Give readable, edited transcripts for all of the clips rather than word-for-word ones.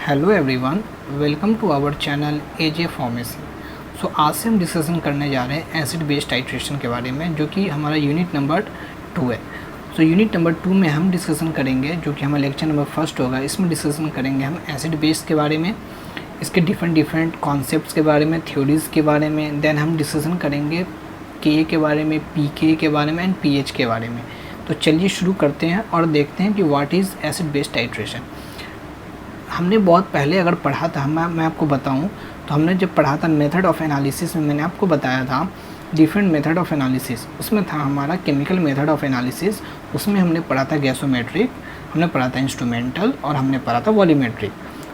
Hello everyone, welcome to our channel AJ pharmacy. So आज से हम डिस्कशन करने जा रहे हैं एसिड बेस टाइट्रेशन के बारे में, जो कि हमारा यूनिट नंबर 2 है। सो यूनिट नंबर 2 में हम डिस्कशन करेंगे, जो कि हमारा लेक्चर नंबर 1 होगा। इसमें डिस्कशन करेंगे हम एसिड बेस के बारे में, इसके डिफरेंट कॉन्सेप्ट्स के बारे में, थ्योरीज़ के बारे में। देन हम डिस्कशन करेंगे के के बारे में, पी के बारे में एंड पीएच के बारे में। तो चलिए शुरू करते हैं और देखते हैं कि what is acid base titration. हमने बहुत पहले अगर पढ़ा था, मैं आपको बताऊं तो हमने जब पढ़ा था मेथड ऑफ एनालिसिस में, मैंने आपको बताया था डिफरेंट मेथड ऑफ एनालिसिस। उसमें था हमारा केमिकल मेथड ऑफ एनालिसिस, उसमें हमने पढ़ा था गैसोमेट्रिक, हमने पढ़ा था इंस्ट्रूमेंटल और हमने पढ़ा था वॉल्यूमेट्रिक।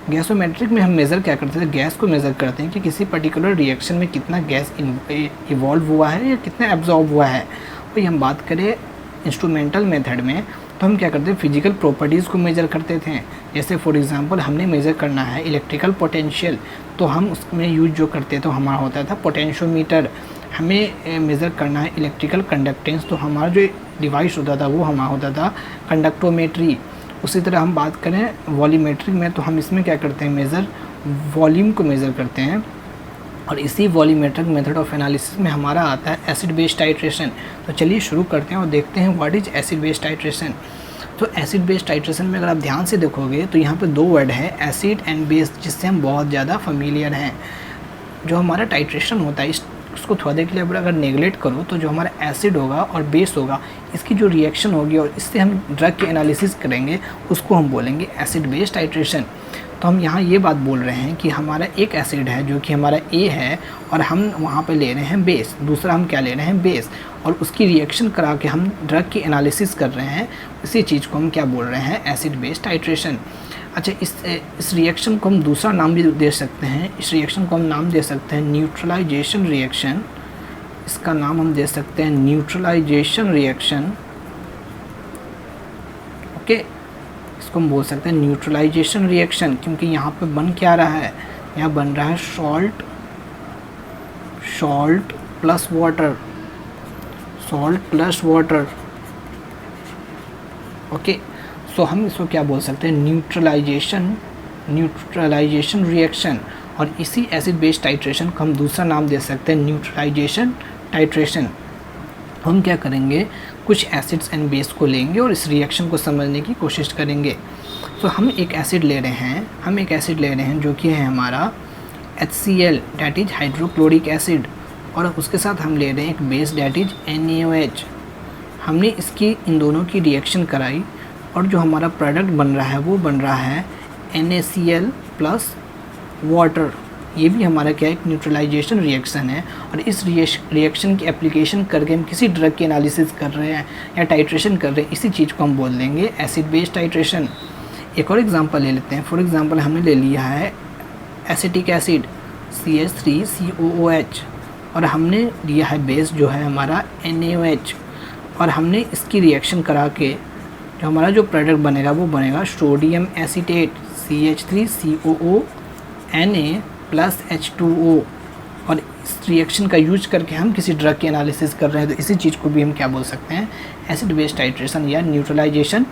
गैसोमेट्रिक में हम मेज़र क्या करते थे, गैस को मेज़र करते हैं कि किसी पर्टिकुलर रिएक्शन में कितना गैस इवॉल्व हुआ है या कितना एब्जॉर्ब हुआ है। वही हम बात करें इंस्ट्रूमेंटल मेथड में, तो हम क्या करते हैं, फिजिकल प्रॉपर्टीज़ को मेज़र करते थे। जैसे फॉर एग्जांपल हमने मेज़र करना है इलेक्ट्रिकल पोटेंशियल, तो हम उसमें यूज जो करते तो हमारा होता था पोटेंशियोमीटर। हमें मेज़र करना है इलेक्ट्रिकल कंडक्टेंस, तो हमारा जो डिवाइस होता था वो हमारा होता था कंडक्टोमेट्री। उसी तरह हम बात करें वॉल्यूमेट्रिक में, तो हम इसमें क्या करते हैं, मेज़र वॉल्यूम को मेज़र करते हैं। और इसी वॉल्यूमेट्रिक मेथड ऑफ एनालिसिस में हमारा आता है एसिड बेस टाइट्रेशन। तो चलिए शुरू करते हैं और देखते हैं what is acid base titration. तो एसिड बेस टाइट्रेशन में अगर आप ध्यान से देखोगे तो यहाँ पे दो वर्ड है, एसिड एंड बेस, जिससे हम बहुत ज़्यादा फेमिलियर हैं। जो हमारा टाइट्रेशन होता है उसको थोड़ा देर के लिए अगर नेगलेक्ट करो तो जो हमारा एसिड होगा और बेस होगा, इसकी जो रिएक्शन होगी और इससे हम ड्रग के एनालिसिस करेंगे, उसको हम बोलेंगे एसिड बेस टाइट्रेशन। तो हम यहाँ ये बात बोल रहे हैं कि हमारा एक एसिड है जो कि हमारा ए है और हम वहाँ पे ले रहे हैं बेस, दूसरा हम क्या ले रहे हैं, बेस, और उसकी रिएक्शन करा के हम ड्रग की एनालिसिस कर रहे हैं। इसी चीज़ को हम क्या बोल रहे हैं, एसिड बेस टाइट्रेशन। अच्छा, इस रिएक्शन को हम दूसरा नाम भी दे सकते हैं। इस रिएक्शन को हम नाम दे सकते हैं न्यूट्रलाइजेशन रिएक्शन। इसका नाम हम दे सकते हैं न्यूट्रलाइजेशन रिएक्शन। ओके, इसको हम बोल सकते हैं न्यूट्रलाइजेशन रिएक्शन, क्योंकि यहाँ पे बन क्या रहा है, यहाँ बन रहा है salt plus water, salt plus water. Okay, so हम इसको क्या बोल सकते हैं, न्यूट्रलाइजेशन रिएक्शन। और इसी एसिड बेस टाइट्रेशन को हम दूसरा नाम दे सकते हैं न्यूट्रलाइजेशन टाइट्रेशन। हम क्या करेंगे, कुछ एसिड्स एंड बेस को लेंगे और इस रिएक्शन को समझने की कोशिश करेंगे। तो हम एक एसिड ले रहे हैं, जो कि है हमारा HCl, that is hydrochloric acid, और उसके साथ हम ले रहे हैं एक बेस, डैट इज NaOH। हमने इसकी इन दोनों की रिएक्शन कराई और जो हमारा प्रोडक्ट बन रहा है वो बन रहा है NaCl प्लस वाटर। ये भी हमारा क्या है, एक न्यूट्रलाइजेशन रिएक्शन है। और इस रिएक्शन की एप्लीकेशन करके हम किसी ड्रग की एनालिसिस कर रहे हैं या टाइट्रेशन कर रहे हैं, इसी चीज़ को हम बोल देंगे एसिड बेस टाइट्रेशन। एक और एग्जांपल ले लेते हैं। फॉर एग्जांपल हमने ले लिया है एसिटिक एसिड CH3COOH, और हमने लिया है बेस जो है हमारा NaOH, और हमने इसकी रिएक्शन करा के जो हमारा जो प्रोडक्ट बनेगा वो बनेगा sodium acetate CH3COO Na + H2O। और इस रिएक्शन का यूज करके हम किसी ड्रग की एनालिसिस कर रहे हैं, तो इसी चीज़ को भी हम क्या बोल सकते हैं, एसिड बेस टाइट्रेशन या न्यूट्रलाइजेशन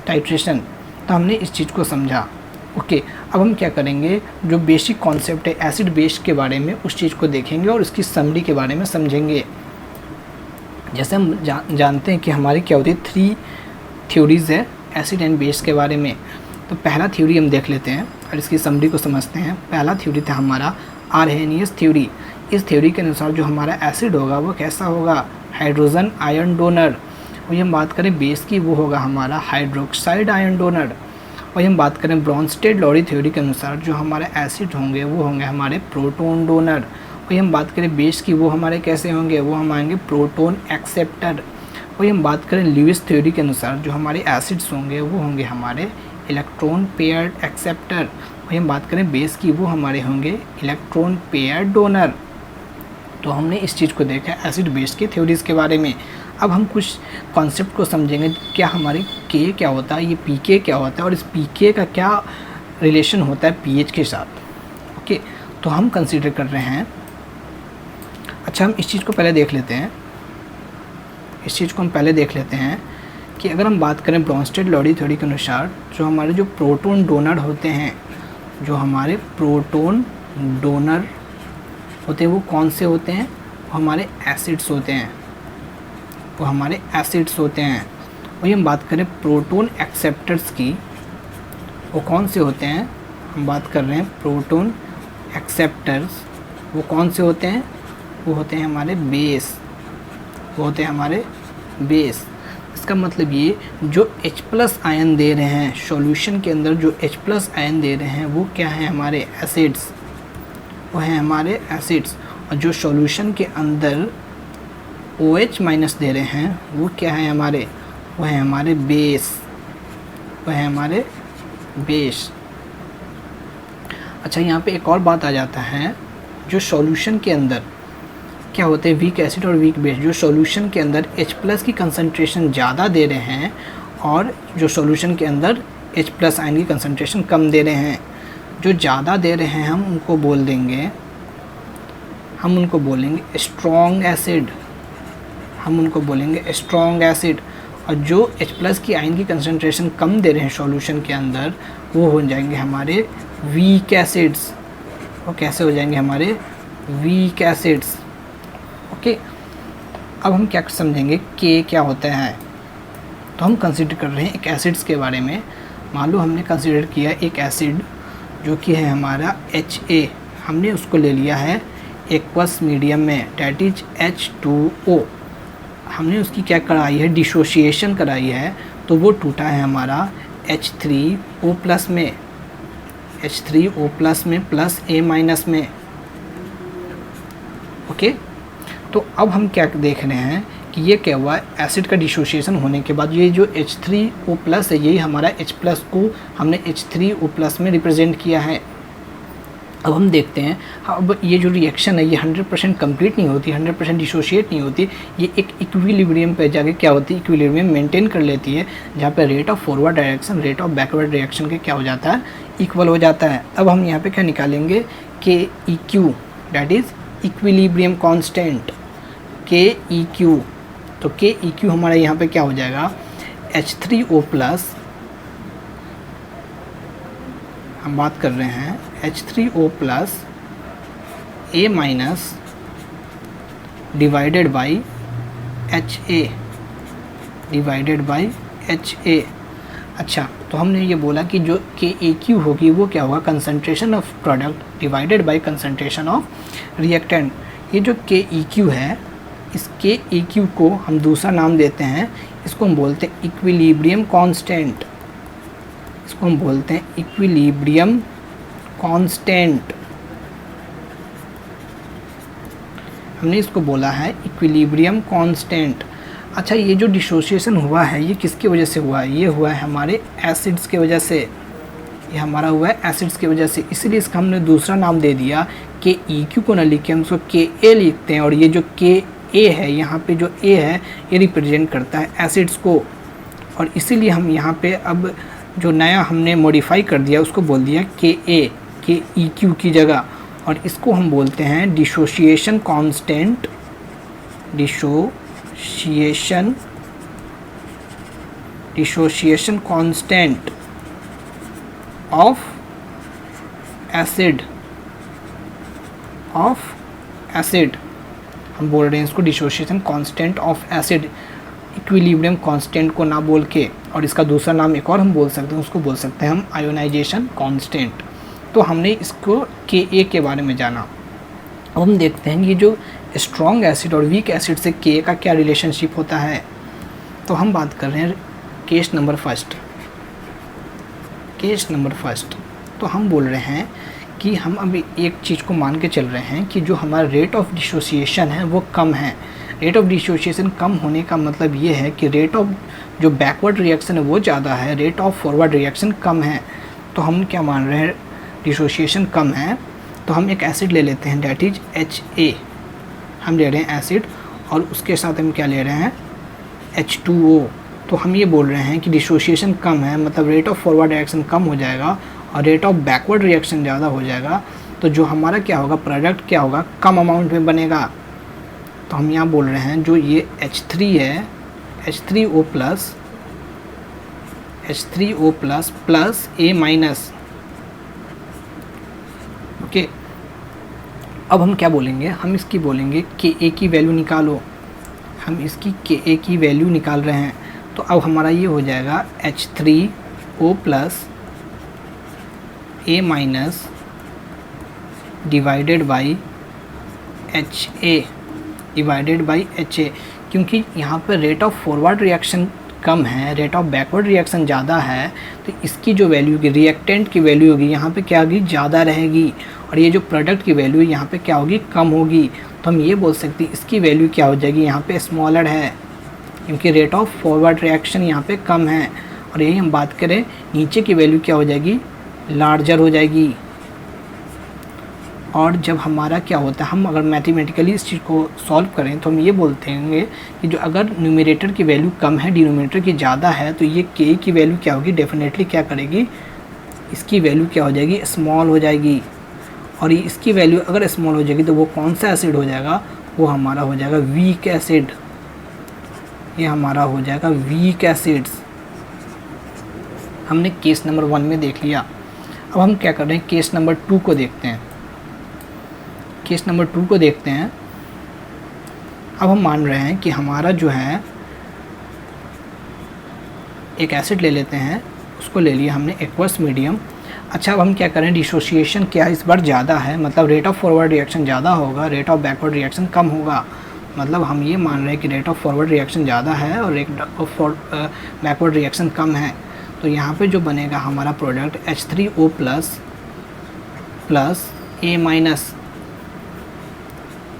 टाइट्रेशन। तो हमने इस चीज़ को समझा। ओके, अब हम क्या करेंगे, जो बेसिक कॉन्सेप्ट है एसिड बेस के बारे में, उस चीज़ को देखेंगे और उसकी समरी के बारे में समझेंगे। जैसे हम जानते हैं कि हमारी क्या होती है, 3 थ्योरीज़ है एसिड एंड बेस के बारे में। तो पहला थ्योरी हम देख लेते हैं और इसकी समरी को समझते हैं। पहला थ्योरी था हमारा आर्हेनियस थ्योरी। इस थ्योरी के अनुसार जो हमारा एसिड होगा वो कैसा होगा, हाइड्रोजन आयन डोनर। वही हम बात करें बेस की, वो होगा हमारा हाइड्रोक्साइड आयन डोनर। वही हम बात करें ब्रॉन्स्टेड-लॉरी थ्योरी के अनुसार जो हमारे एसिड होंगे वो होंगे हमारे प्रोटोन डोनर। वही हम बात करें बेस की, वो हमारे कैसे होंगे, वो हम आएंगे प्रोटोन एक्सेप्टर। वही हम बात करें ल्यूइस थ्योरी के अनुसार जो हमारे एसिड्स होंगे वो होंगे हमारे इलेक्ट्रॉन पेयर्ड एक्सेप्टर। वही हम बात करें बेस की, वो हमारे होंगे इलेक्ट्रॉन पेयर्ड डोनर। तो हमने इस चीज़ को देखा एसिड बेस की थ्योरीज़ के बारे में। अब हम कुछ कॉन्सेप्ट को समझेंगे, क्या हमारे के क्या होता है, ये पीके क्या होता है, और इस पीके का क्या रिलेशन होता है पीएच के साथ। ओके, तो हम कंसीडर कर रहे हैं। अच्छा, हम इस चीज़ को पहले देख लेते हैं कि अगर हम बात करें ब्रॉन्स्टेड-लॉरी थ्योरी के अनुसार जो हमारे जो प्रोटॉन डोनर होते हैं जो हमारे प्रोटोन डोनर होते हैं वो कौन से होते हैं? वो हमारे एसिड्स होते हैं, वो हमारे एसिड्स होते हैं। वही हम बात करें प्रोटोन एक्सेप्टर्स की, वो कौन से होते हैं? हम बात कर रहे हैं प्रोटोन एक्सेप्टर्स, वो कौन से होते हैं? वो होते हैं हमारे बेस, वो होते हैं हमारे बेस। इसका मतलब ये जो H+ आयन दे रहे हैं सॉल्यूशन के अंदर, जो H+ आयन दे रहे हैं वो क्या है? हमारे एसिड्स, वो हैं हमारे एसिड्स। और जो सॉल्यूशन के अंदर OH- दे रहे हैं वो क्या है हमारे? वो है हमारे बेस, वो है हमारे बेस। अच्छा, यहाँ पे एक और बात आ जाता है, जो सॉल्यूशन के अंदर क्या होते हैं वीक एसिड और वीक बेस। जो सॉल्यूशन के अंदर H+ की कंसंट्रेशन ज़्यादा दे रहे हैं और जो सॉल्यूशन के अंदर H+ आयन की कंसंट्रेशन कम दे रहे हैं। जो ज़्यादा दे रहे हैं हम उनको बोलेंगे स्ट्रॉन्ग एसिड, हम उनको बोलेंगे स्ट्रॉन्ग एसिड। और जो H+ की आयन की कंसंट्रेशन कम दे रहे हैं सॉल्यूशन के अंदर वो हो जाएंगे हमारे वीक एसिड्स। वो कैसे हो जाएंगे? हमारे वीक एसिड्स। ओके, अब हम क्या समझेंगे के क्या होता है। तो हम कंसीडर कर रहे हैं एक एसिड्स के बारे में। मान लो हमने कंसीडर किया एक एसिड जो कि है हमारा Ha, हमने उसको ले लिया है एक्वस मीडियम में, डैट इज H2O। हमने उसकी क्या कराई है? डिसोसिएशन कराई है, तो वो टूटा है हमारा H3O+ में, H3O+ में प्लस A- में। ओके, तो अब हम क्या देख रहे हैं कि ये क्या हुआ? एसिड का डिसोसिएशन होने के बाद ये जो H3O+ है यही हमारा H+ को हमने H3O+ में रिप्रेजेंट किया है। अब हम देखते हैं, अब ये जो रिएक्शन है ये 100% कंप्लीट नहीं होती, 100% डिसोशिएट नहीं होती। ये एक इक्विलिब्रियम पे जाके क्या होती है? इक्विलिब्रियम मेंटेन कर लेती है, जहाँ पे rate of forward direction rate of backward reaction के क्या हो जाता है? इक्वल हो जाता है। अब हम यहाँ पे क्या निकालेंगे? KEQ, that is equilibrium constant, KEQ। तो KEQ हमारा यहाँ पे क्या हो जाएगा? H3O+, हम बात कर रहे हैं H3O+ A- divided by HA, divided by HA। अच्छा, तो हमने ये बोला कि जो KEQ होगी वो क्या होगा? Concentration of product divided by concentration of reactant. ये जो KEQ है, इस KEQ को हम दूसरा नाम देते हैं, इसको हम बोलते हैं इक्विलिब्रियम कांस्टेंट। इसको हम बोलते हैं इक्विलिब्रियम कांस्टेंट। हमने इसको बोला है इक्विलिब्रियम कांस्टेंट। अच्छा, ये जो डिसोसिएशन हुआ है ये किसकी वजह से हुआ है? ये हुआ है हमारे एसिड्स की वजह से। ये हमारा हुआ है एसिड्स की वजह से, इसलिए इसका हमने दूसरा नाम दे दिया। KEQ को ना लिख के हम उसको KA लिखते हैं। और ये जो KA है, यहाँ पे जो A है ये रिप्रेजेंट करता है एसिड्स को। और इसीलिए हम यहाँ पे अब जो नया हमने मॉडिफाई कर दिया उसको बोल दिया KA, KEQ की जगह। और इसको हम बोलते हैं dissociation constant, dissociation constant of acid, हम बोल रहे हैं इसको dissociation constant of acid, equilibrium constant को ना बोल के। और इसका दूसरा नाम एक और हम बोल सकते हैं, उसको बोल सकते हैं हम आयोनाइजेशन कांस्टेंट। तो हमने इसको KA के बारे में जाना। अब हम देखते हैं ये जो स्ट्रॉन्ग एसिड और वीक एसिड से KA का क्या रिलेशनशिप होता है। तो हम बात कर रहे हैं केस नंबर फर्स्ट। तो हम बोल रहे हैं कि हम अभी एक चीज़ को मान के चल रहे हैं कि जो हमारा रेट ऑफ डिसोसिएशन है वो कम है। रेट ऑफ डिसोसिएशन कम होने का मतलब ये है कि रेट ऑफ जो बैकवर्ड रिएक्शन है वो ज़्यादा है, रेट ऑफ फॉरवर्ड रिएक्शन कम है। तो हम क्या मान रहे हैं? डिसोसिएशन कम है। तो हम एक एसिड ले लेते हैं, डैट इज HA। हम ले रहे हैं एसिड और उसके साथ हम क्या ले रहे हैं? H2O। तो हम ये बोल रहे हैं कि डिसोसिएशन कम है, मतलब रेट ऑफ फॉरवर्ड रिएक्शन कम हो जाएगा और रेट ऑफ बैकवर्ड रिएक्शन ज़्यादा हो जाएगा। तो जो हमारा क्या होगा? प्रोडक्ट क्या होगा? कम अमाउंट में बनेगा। तो हम यहाँ बोल रहे हैं जो ये H3 है, H3O+ प्लस A- ओके, अब हम क्या बोलेंगे, हम इसकी बोलेंगे के ए की वैल्यू निकालो। हम इसकी के ए की वैल्यू निकाल रहे हैं, तो अब हमारा ये हो जाएगा H3O plus A minus divided by HA divided by HA, क्योंकि यहाँ पर रेट ऑफ फॉरवर्ड रिएक्शन कम है, रेट ऑफ बैकवर्ड रिएक्शन ज़्यादा है, तो इसकी जो वैल्यू होगी, रिएक्टेंट की वैल्यू होगी यहाँ पे क्या होगी, ज़्यादा रहेगी, और ये जो प्रोडक्ट की वैल्यू यहाँ पे क्या होगी, कम होगी। तो हम ये बोल सकते हैं इसकी वैल्यू क्या हो जाएगी, यहाँ पे स्मॉलर है, क्योंकि रेट ऑफ फॉरवर्ड रिएक्शन यहाँ पे कम है। और यही हम बात करें नीचे की वैल्यू क्या हो जाएगी, लार्जर हो जाएगी। और जब हमारा क्या होता है, हम अगर मैथमेटिकली इस चीज़ को सॉल्व करें तो हम ये बोलते हैं कि जो अगर न्यूमरेटर की वैल्यू कम है, डिनोमिनेटर की ज़्यादा है, तो ये के की वैल्यू क्या होगी, डेफिनेटली क्या करेगी, इसकी वैल्यू क्या हो जाएगी, स्मॉल हो जाएगी। और ये इसकी वैल्यू अगर स्मॉल हो जाएगी तो वो कौन सा एसिड हो जाएगा, वो हमारा हो जाएगा वीक एसिड। ये हमारा हो जाएगा वीक एसिड्स। हमने केस नंबर 1 में देख लिया। अब हम क्या कर रहे हैं, केस नंबर 2 को देखते हैं। केस नंबर 2 को देखते हैं। अब हम मान रहे हैं कि हमारा जो है एक एसिड ले लेते हैं, उसको ले लिया हमने एक्वस मीडियम। अच्छा, अब हम क्या करें, डिसोसिएशन क्या इस बार ज़्यादा है, मतलब रेट ऑफ फॉरवर्ड रिएक्शन ज़्यादा होगा, रेट ऑफ बैकवर्ड रिएक्शन कम होगा। मतलब हम ये मान रहे हैं कि रेट ऑफ फॉरवर्ड रिएक्शन ज़्यादा है और रेट ऑफ बैकवर्ड रिएक्शन कम है। तो यहाँ पे जो बनेगा हमारा product H3O plus A minus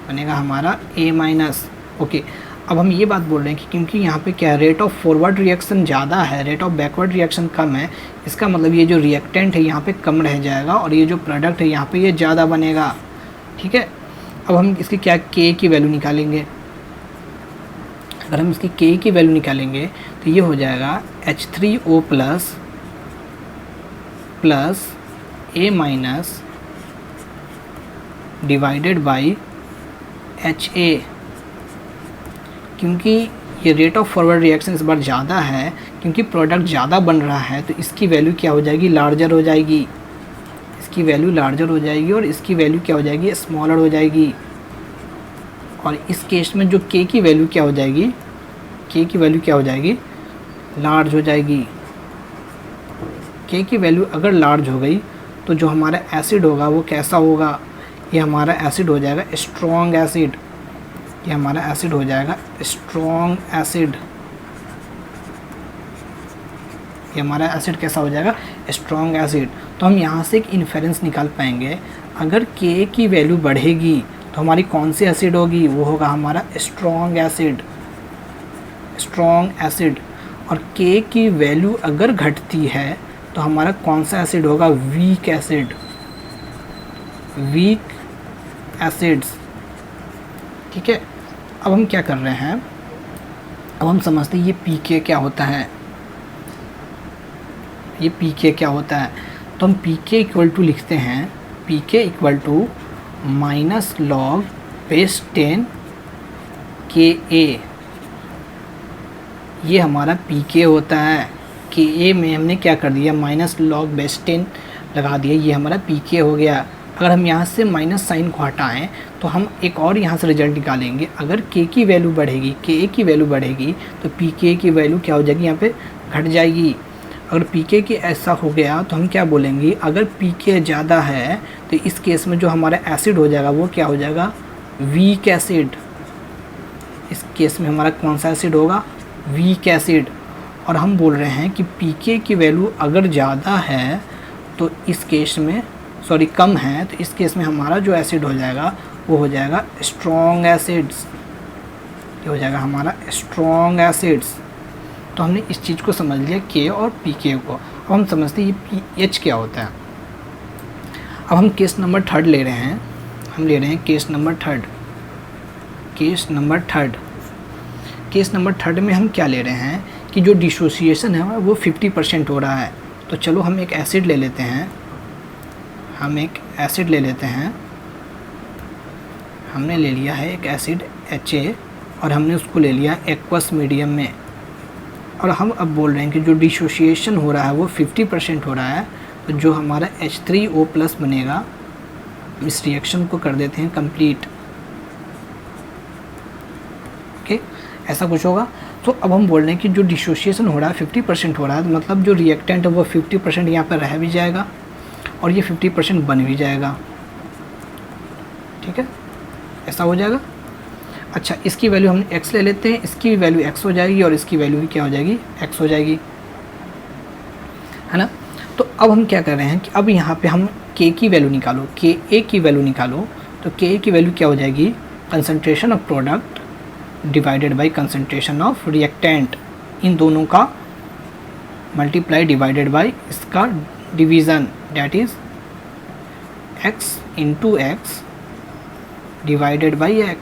बनेगा हमारा A माइनस। ओके, अब हम ये बात बोल रहे हैं कि क्योंकि यहाँ पे क्या रेट ऑफ फॉरवर्ड रिएक्शन ज़्यादा है, रेट ऑफ बैकवर्ड रिएक्शन कम है, इसका मतलब ये जो रिएक्टेंट है यहाँ पे कम रह जाएगा और ये जो प्रोडक्ट है यहाँ पे ये ज़्यादा बनेगा। ठीक है, अब हम इसकी क्या K की वैल्यू निकालेंगे। अगर हम इसकी K की वैल्यू निकालेंगे तो ये हो जाएगा H3O plus A minus divided by HA। क्योंकि ये रेट ऑफ फॉरवर्ड रिएक्शन इस बार ज़्यादा है, क्योंकि प्रोडक्ट ज़्यादा बन रहा है, तो इसकी वैल्यू क्या हो जाएगी, लार्जर हो जाएगी। इसकी वैल्यू लार्जर हो जाएगी और इसकी वैल्यू क्या हो जाएगी, स्मॉलर हो जाएगी। और इस केस में जो K की वैल्यू क्या हो जाएगी, K की वैल्यू क्या हो जाएगी, लार्ज हो जाएगी। K की वैल्यू अगर लार्ज हो गई तो जो हमारा एसिड होगा वो कैसा होगा, ये हमारा एसिड हो जाएगा स्ट्रॉन्ग एसिड। ये हमारा एसिड हो जाएगा स्ट्रॉन्ग एसिड। ये हमारा एसिड कैसा हो जाएगा, स्ट्रॉन्ग एसिड। तो हम यहाँ से एक इन्फेरेंस निकाल पाएंगे, अगर K की वैल्यू बढ़ेगी तो हमारी कौन सी एसिड होगी, वो होगा हमारा स्ट्रॉन्ग एसिड, स्ट्रॉन्ग एसिड। और K की वैल्यू अगर घटती है तो हमारा कौन सा एसिड होगा, वीक एसिड, वीक एसिड्स। ठीक है, अब हम क्या कर रहे हैं, अब हम समझते हैं ये pK क्या होता है, ये pK क्या होता है। तो हम pK इक्वल टू लिखते हैं, pK equal to minus log base 10 Ka। ये हमारा pK होता है। Ka में हमने क्या कर दिया, माइनस लॉग बेस 10 लगा दिया, ये हमारा pK हो गया। अगर हम यहाँ से माइनस साइन को हटाएं तो हम एक और यहाँ से रिजल्ट निकालेंगे। अगर K की वैल्यू बढ़ेगी, Ka की वैल्यू बढ़ेगी तो pK की वैल्यू क्या हो जाएगी, यहाँ पे घट जाएगी। अगर pK की ऐसा हो गया तो हम क्या बोलेंगे, अगर pK ज़्यादा है तो इस केस में जो हमारा एसिड हो जाएगा वो क्या हो जाएगा, वीक एसिड। इस केस में हमारा कौन सा एसिड होगा, वीक एसिड। और हम बोल रहे हैं कि pK की वैल्यू अगर ज़्यादा है तो इस केस में कम है, तो इस केस में हमारा जो एसिड हो जाएगा वो हो जाएगा स्ट्रॉन्ग एसिड्स। ये हो जाएगा हमारा स्ट्रॉन्ग एसिड्स। तो हमने इस चीज़ को समझ लिया K और pK को। अब हम समझते हैं ये pH क्या होता है। अब हम केस नंबर 3 ले रहे हैं, हम ले रहे हैं case number 3। Case number 3, case number 3 में हम क्या ले रहे हैं कि जो डिसोसिएशन है वो 50% हो रहा है। तो चलो हम एक एसिड ले लेते हैं, हम एक एसिड ले लेते हैं। हमने ले लिया है एक एसिड HA और हमने उसको ले लिया एक्वस मीडियम में। और हम अब बोल रहे हैं कि जो डिसोसिएशन हो रहा है वो 50% हो रहा है। तो जो हमारा H3O प्लस बनेगा इस रिएक्शन को कर देते हैं कंप्लीट। ओके, ऐसा कुछ होगा। तो अब हम बोल रहे हैं कि जो डिसोसिएशन हो रहा है 50% हो रहा है, मतलब जो रिएक्टेंट है वो 50% यहाँ पर रह भी जाएगा और ये 50% बन भी जाएगा। ठीक है, ऐसा हो जाएगा। अच्छा, इसकी वैल्यू हम x ले लेते हैं, इसकी वैल्यू x हो जाएगी और इसकी वैल्यू भी क्या हो जाएगी, x हो जाएगी, है ना। तो अब हम क्या कर रहे हैं कि अब यहाँ पे हम K की वैल्यू निकालो, Ka की वैल्यू निकालो। तो Ka की वैल्यू क्या हो जाएगी, concentration of product divided by concentration of reactant, इन दोनों का मल्टीप्लाई डिवाइडेड बाय इसका division, that is x into x divided by x।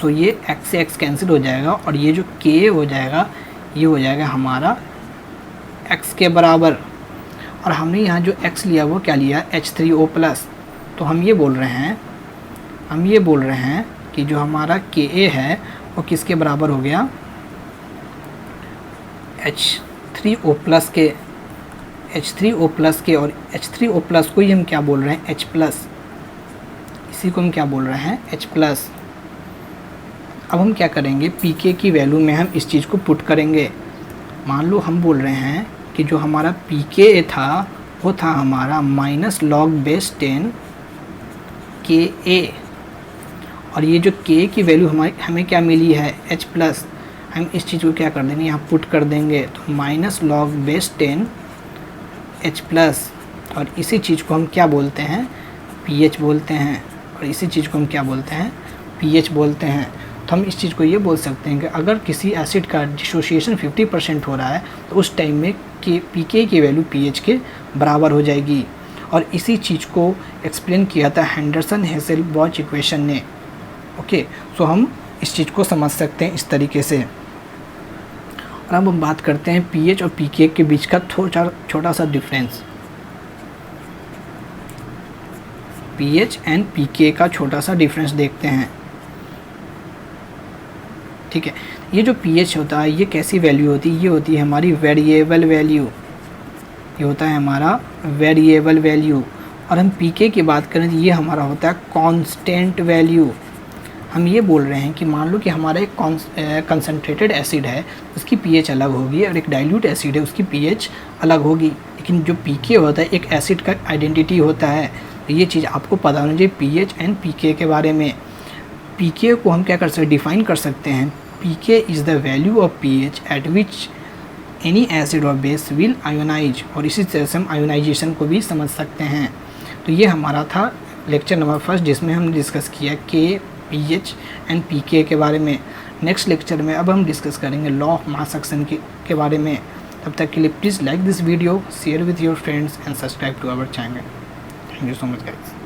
So ये x से x कैंसिल हो जाएगा और ये जो K हो जाएगा ये हो जाएगा हमारा x के बराबर। और हमने यहाँ जो x लिया वो क्या लिया, H3O+। तो हम ये बोल रहे हैं कि जो हमारा Ka है वो किसके बराबर हो गया, H3O+ के, H3O+ के। और H3O+ को ही हम क्या बोल रहे हैं, H+, इसी को हम क्या बोल रहे हैं, H+। अब हम क्या करेंगे, Pk की वैल्यू में हम इस चीज़ को पुट करेंगे। मान लो हम बोल रहे हैं कि जो हमारा Pk था वो था हमारा -log⁻10 Ka, और ये जो K की वैल्यू हमें क्या मिली है, H+। हम इस चीज़ को क्या कर देंगे, यहाँ पुट कर देंगे, तो -log⁻10 H+। और इसी चीज़ को हम क्या बोलते हैं, pH बोलते हैं। और इसी चीज़ को हम क्या बोलते हैं, pH बोलते हैं। तो हम इस चीज़ को ये बोल सकते हैं कि अगर किसी एसिड का डिसोसिएशन 50% हो रहा है तो उस टाइम में Pk की वैल्यू pH के बराबर हो जाएगी। और इसी चीज़ को एक्सप्लेन किया था हेंडरसन-हेज़ेल-बॉच इक्वेशन ने। ओके, सो हम इस चीज़ को समझ सकते हैं इस तरीके से। और अब हम बात करते हैं pH और Pk के बीच का छोटा सा डिफरेंस। pH एंड Pk का छोटा सा डिफरेंस देखते हैं। ठीक है, ये जो pH होता है ये कैसी वैल्यू होती है, ये होती है हमारी वेरिएबल वैल्यू, ये होता है हमारा वेरिएबल वैल्यू। और हम Pk की बात करें तो ये हमारा होता है कांस्टेंट वैल्यू। हम ये बोल रहे हैं कि मान लो कि हमारा एक कंसनट्रेटेड एसिड है उसकी pH अलग होगी और एक डाइल्यूट एसिड है उसकी pH अलग होगी, लेकिन जो Pk होता है एक एसिड का आइडेंटिटी होता है। तो ये चीज़ आपको पता होनी चाहिए pH एंड Pk के बारे में। Pk को हम क्या कर सकते हैं, डिफ़ाइन कर सकते हैं, Pk is the value of pH eight which any acid और बेस विल आयोनाइज। और इसी तरह से हम आयोनाइजेशन को भी समझ सकते हैं। तो ये हमारा था लेक्चर नंबर 1 जिसमें हमने डिस्कस किया K, pH एंड Pk के बारे में। नेक्स्ट लेक्चर में अब हम डिस्कस करेंगे लॉ ऑफ मास एक्शन के बारे में। तब तक के लिए please like this video, share with your friends and subscribe to our channel. Thank you so much guys.